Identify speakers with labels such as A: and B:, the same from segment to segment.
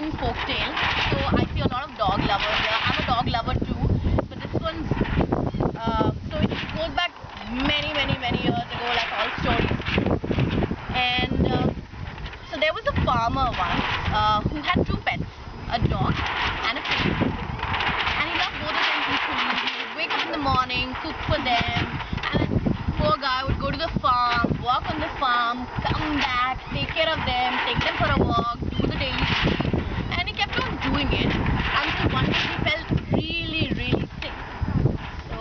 A: American folktale. So I see a lot of dog lovers here. I'm a dog lover too. But this one's so it goes back many years ago, like all stories. And so there was a farmer once who had two pets, a dog and a pig. And he loved both of them equally. He would wake up in the morning, cook for them, and then poor guy would go to the farm, work on the farm, come back, take care of them, take them for a walk, do the daily routine. And he kept on doing it until one day he felt really sick. So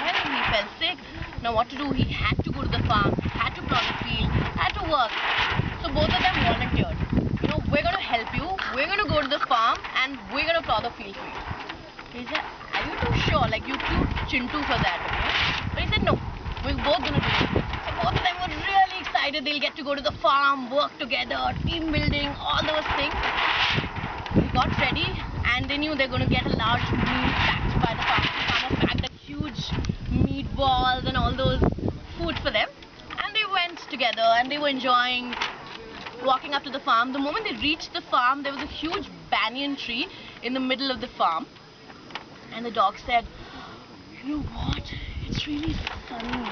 A: when he felt sick, now what to do? He had to go to the farm, had to plow the field, had to work. So both of them volunteered. You know, we're going to help you, we're going to go to the farm and we're going to plow the field for you. He said, are you too sure? Like, you're too chintu for that, okay? But he said, no, we're both going to do it. So both of them were really excited. They'll get to go to the farm, work together, team building, all those things. They got ready and they knew they're going to get a large meal packed by the farmer. The farmer packed a huge meatballs and all those food for them. And they went together and they were enjoying walking up to the farm. The moment they reached the farm, there was a huge banyan tree in the middle of the farm. And the dog said, you know what, it's really sunny.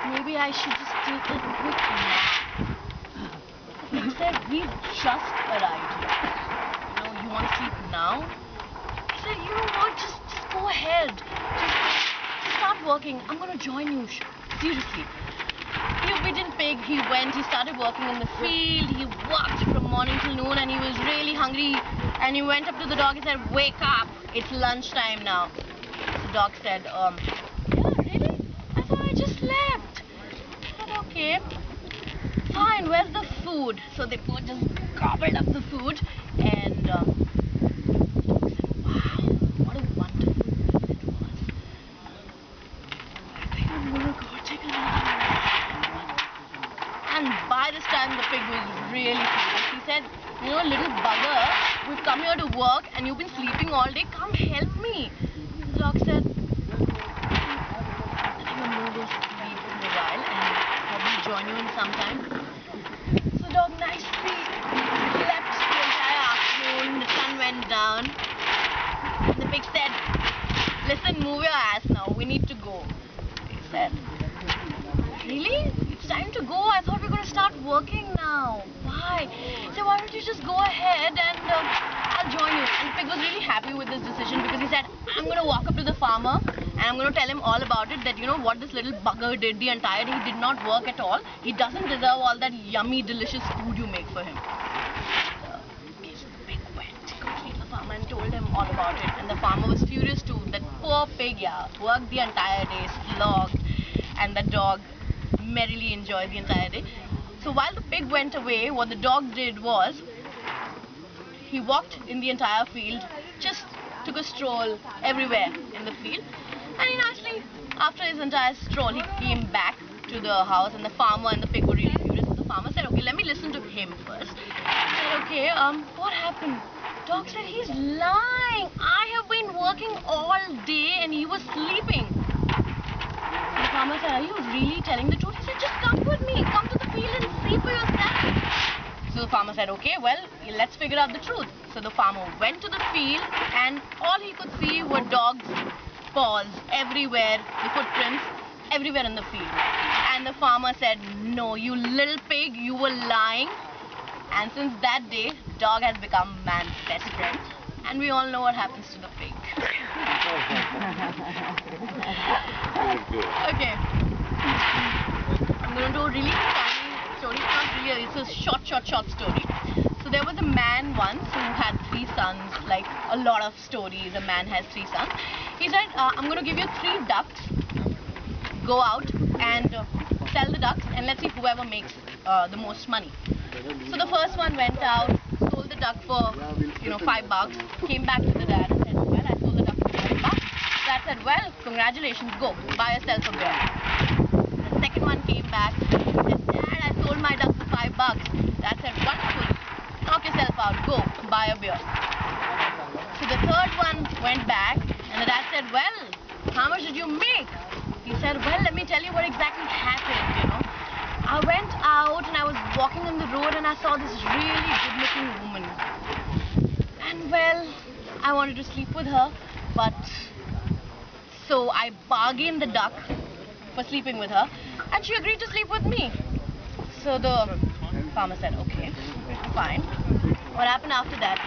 A: Maybe I should just take a quick nap. The pig said, we've just arrived here. You know, you want to sleep now? He said, you know what, just go ahead. Just start working. I'm going to join you. Seriously. He obedient pig, he went, he started working in the field, he worked from morning till noon and he was really hungry and he went up to the dog and said, wake up, it's lunchtime now. The dog said, yeah, really? I thought I just slept. I said, okay, fine, where's the food? So they both just gobbled up the food and the dog said, wow, what a wonderful meal it was. I think I'm gonna go take another nap. And by this time the pig was really furious. He said, you know, little bugger, we've come here to work and you've been sleeping all day, come help me. The dog said, I think I'm going to go sleep for a while and probably join you in some time. So the dog nicely slept the entire afternoon, the sun went down. And the pig said, listen, move your ass now, we need to go. He said, really? It's time to go. I thought we were going to start working now. Why? So why don't you just go ahead and I'll join you. And the pig was really happy with this decision because he said, I'm going to walk up to the farmer and I'm going to tell him all about it, that you know what this little bugger did the entire day. He did not work at all. He doesn't deserve all that yummy, delicious food you make for him. Okay, so the pig went quickly to the farmer and told him all about it. And the farmer was furious too. That poor pig, yeah, worked the entire day, slogged, and the dog merrily enjoyed the entire day. So while the pig went away, what the dog did was, he walked in the entire field, just took a stroll everywhere in the field, and he nicely, after his entire stroll, he came back to the house, and the farmer and the pig were really furious. So the farmer said, okay, let me listen to him first. He said, okay, what happened? Dog said, he's lying. I have been working all day and he was sleeping. The farmer said, are you really telling the truth? He said, just come with me, come to the field and see for yourself. So the farmer said, okay, well, let's figure out the truth. So the farmer went to the field and all he could see were dogs' paws everywhere, the footprints everywhere in the field. And the farmer said, no, you little pig, you were lying. And since that day, dog has become man's best friend. And we all know what happens to the pig. Okay. I'm going to do a really funny story. It's not really, it's a short story. So there was a man once who had 3 sons, like a lot of stories, a man has 3 sons. He said, I'm going to give you 3 ducks. Go out and sell the ducks and let's see whoever makes the most money. So the first one went out, sold the duck for, you know, $5, came back to the dad and said, well, I sold the duck for $5. Dad said, well, congratulations, go, buy yourself a beer. The second one came back, said, Dad, I sold my duck for $5. Dad said, wonderful, knock yourself out, go, buy a beer. So the third one went back and the dad said, well, how much did you make? He said, well, let me tell you what exactly happened, you know. I went out and I was walking on the road and I saw this really good-looking woman. I wanted to sleep with her, but so I bargained the duck for sleeping with her, and she agreed to sleep with me. So the farmer said, okay, fine. What happened after that?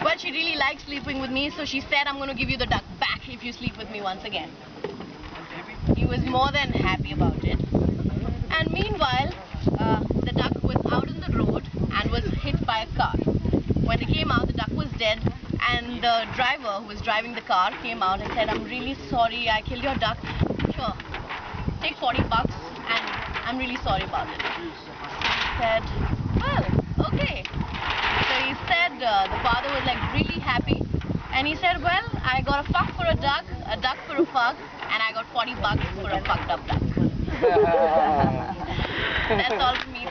A: Well, she really liked sleeping with me, so she said, I'm going to give you the duck back if you sleep with me once again. He was more than happy about it. And meanwhile, the duck was out on the road and was hit by a car. When they came out, the duck was dead, and the driver who was driving the car came out and said, I'm really sorry, I killed your duck. Sure, take $40 and I'm really sorry about it. He said, well, okay. So he said, the father was like really happy, and he said, well, I got a fuck for a duck for a fuck, and I got $40 for a fucked up duck. That's all for me.